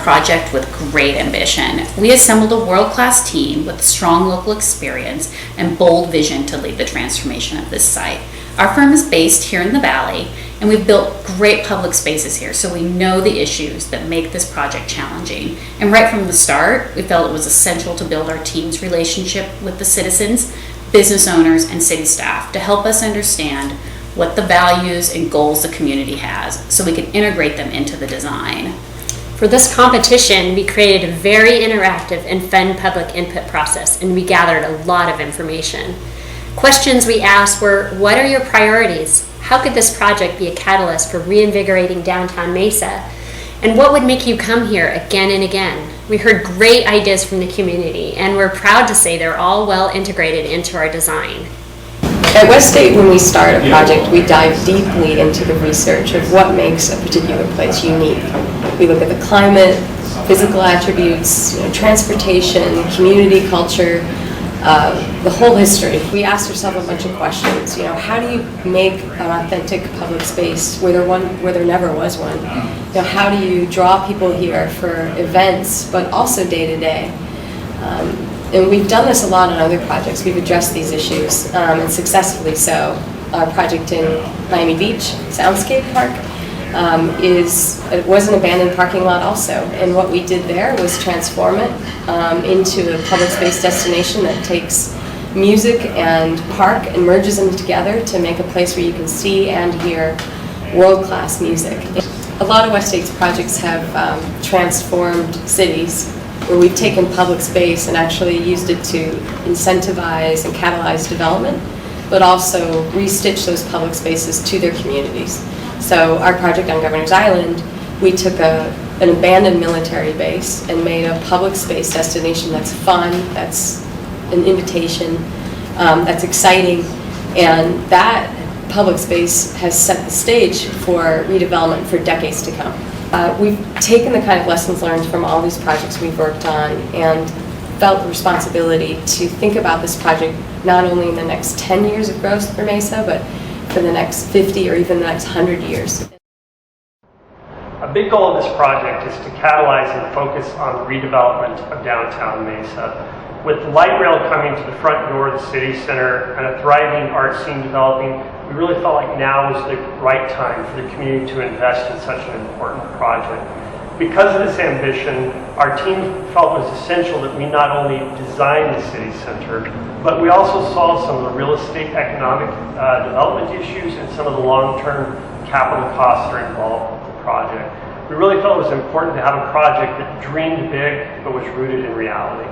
project with great ambition. We assembled a world-class team with strong local experience and bold vision to lead the transformation of this site. Our firm is based here in the Valley, and we've built great public spaces here, so we know the issues that make this project challenging. And right from the start, we felt it was essential to build our team's relationship with the citizens, business owners, and city staff to help us understand what the values and goals the community has so we can integrate them into the design. For this competition, we created a very interactive and fun public input process, and we gathered a lot of information. Questions we asked were, what are your priorities? How could this project be a catalyst for reinvigorating downtown Mesa? And what would make you come here again and again? We heard great ideas from the community, and we're proud to say they're all well integrated into our design. At Weststate, when we start a project, we dive deeply into the research of what makes a particular place unique. We look at the climate, physical attributes, transportation, community culture, the whole history. We asked ourselves a bunch of questions. How do you make an authentic public space where there never was one? How do you draw people here for events, but also day to day? And we've done this a lot on other projects. We've addressed these issues, and successfully so. Our project in Miami Beach, Soundscape Park, it was an abandoned parking lot also. And what we did there was transform it into a public space destination that takes music and park and merges them together to make a place where you can see and hear world-class music. A lot of Weststate's projects have transformed cities, where we've taken public space and actually used it to incentivize and catalyze development, but also restitch those public spaces to their communities. So our project on Governor's Island, we took an abandoned military base and made a public space destination that's fun, that's an invitation, that's exciting, and that public space has set the stage for redevelopment for decades to come. We've taken the kind of lessons learned from all these projects we've worked on and felt the responsibility to think about this project not only in the next 10 years of growth for Mesa, but for the next 50 or even the next 100 years. A big goal of this project is to catalyze and focus on the redevelopment of downtown Mesa. With the light rail coming to the front door of the city center and a thriving art scene developing, we really felt like now was the right time for the community to invest in such an important project. Because of this ambition, our team felt it was essential that we not only design the city center, but we also solve some of the real estate economic development issues and some of the long-term capital costs that are involved with the project. We really felt it was important to have a project that dreamed big but was rooted in reality.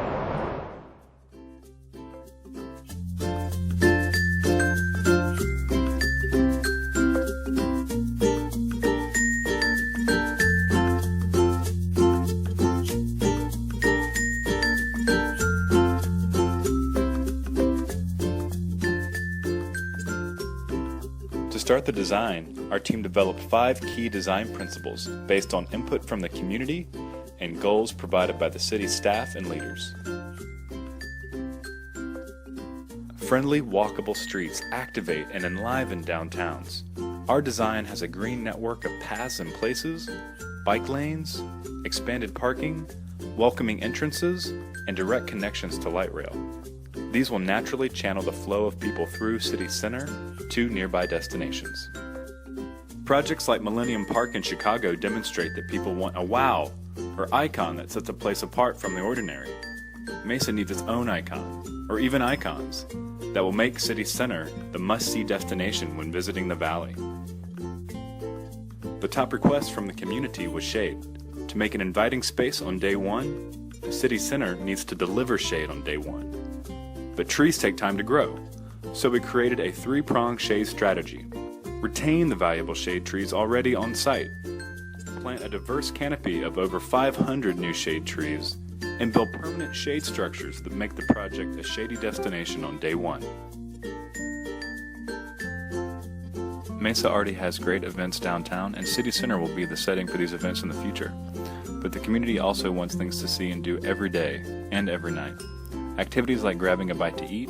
To start the design, our team developed 5 key design principles based on input from the community and goals provided by the city staff and leaders. Friendly, walkable streets activate and enliven downtowns. Our design has a green network of paths and places, bike lanes, expanded parking, welcoming entrances, and direct connections to light rail. These will naturally channel the flow of people through City Center to nearby destinations. Projects like Millennium Park in Chicago demonstrate that people want a wow or icon that sets a place apart from the ordinary. Mesa needs its own icon, or even icons, that will make City Center the must-see destination when visiting the Valley. The top request from the community was shade. To make an inviting space on day one, the City Center needs to deliver shade on day one. But trees take time to grow, so we created a 3-pronged shade strategy. Retain the valuable shade trees already on site, plant a diverse canopy of over 500 new shade trees, and build permanent shade structures that make the project a shady destination on day one. Mesa already has great events downtown, and City Center will be the setting for these events in the future. But the community also wants things to see and do every day and every night. Activities like grabbing a bite to eat,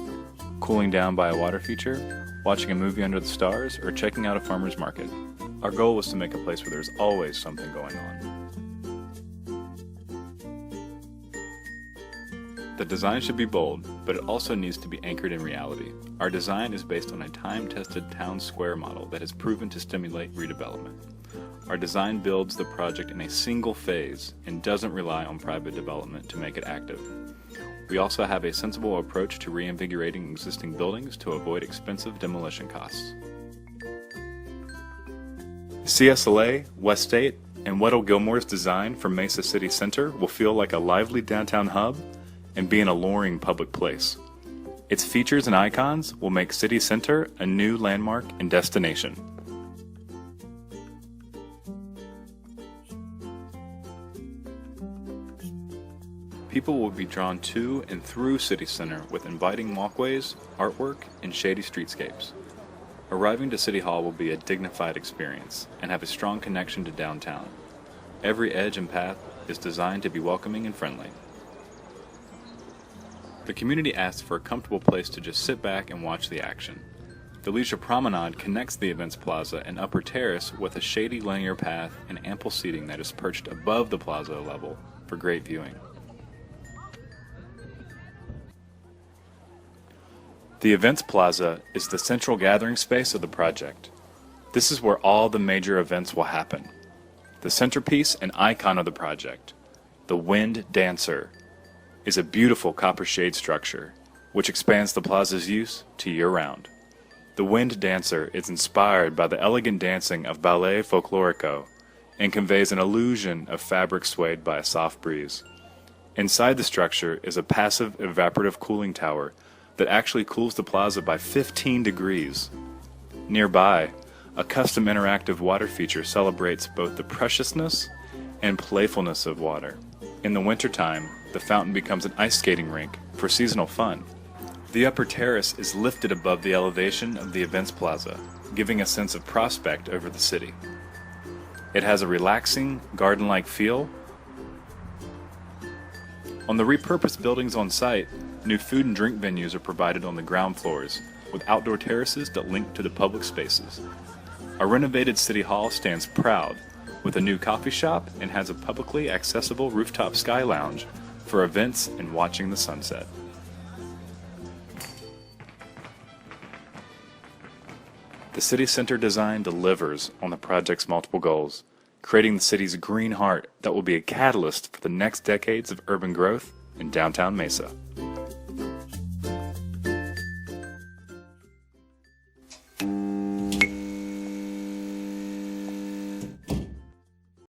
cooling down by a water feature, watching a movie under the stars, or checking out a farmer's market. Our goal was to make a place where there's always something going on. The design should be bold, but it also needs to be anchored in reality. Our design is based on a time-tested town square model that has proven to stimulate redevelopment. Our design builds the project in a single phase and doesn't rely on private development to make it active. We also have a sensible approach to reinvigorating existing buildings to avoid expensive demolition costs. CSLA, West State, and Weddle Gilmore's design for Mesa City Center will feel like a lively downtown hub and be an alluring public place. Its features and icons will make City Center a new landmark and destination. People will be drawn to and through City Center with inviting walkways, artwork, and shady streetscapes. Arriving to City Hall will be a dignified experience and have a strong connection to downtown. Every edge and path is designed to be welcoming and friendly. The community asks for a comfortable place to just sit back and watch the action. The Leisure Promenade connects the Events Plaza and Upper Terrace with a shady linear path and ample seating that is perched above the plaza level for great viewing. The Events Plaza is the central gathering space of the project. This is where all the major events will happen. The centerpiece and icon of the project, the Wind Dancer, is a beautiful copper shade structure which expands the plaza's use to year-round. The Wind Dancer is inspired by the elegant dancing of ballet folklorico and conveys an illusion of fabric swayed by a soft breeze. Inside the structure is a passive evaporative cooling tower that actually cools the plaza by 15 degrees. Nearby, a custom interactive water feature celebrates both the preciousness and playfulness of water. In the wintertime, the fountain becomes an ice skating rink for seasonal fun. The upper terrace is lifted above the elevation of the Events Plaza, giving a sense of prospect over the city. It has a relaxing, garden-like feel. On the repurposed buildings on site, new food and drink venues are provided on the ground floors, with outdoor terraces that link to the public spaces. Our renovated City Hall stands proud, with a new coffee shop and has a publicly accessible rooftop sky lounge for events and watching the sunset. The City Center design delivers on the project's multiple goals, creating the city's green heart that will be a catalyst for the next decades of urban growth in downtown Mesa.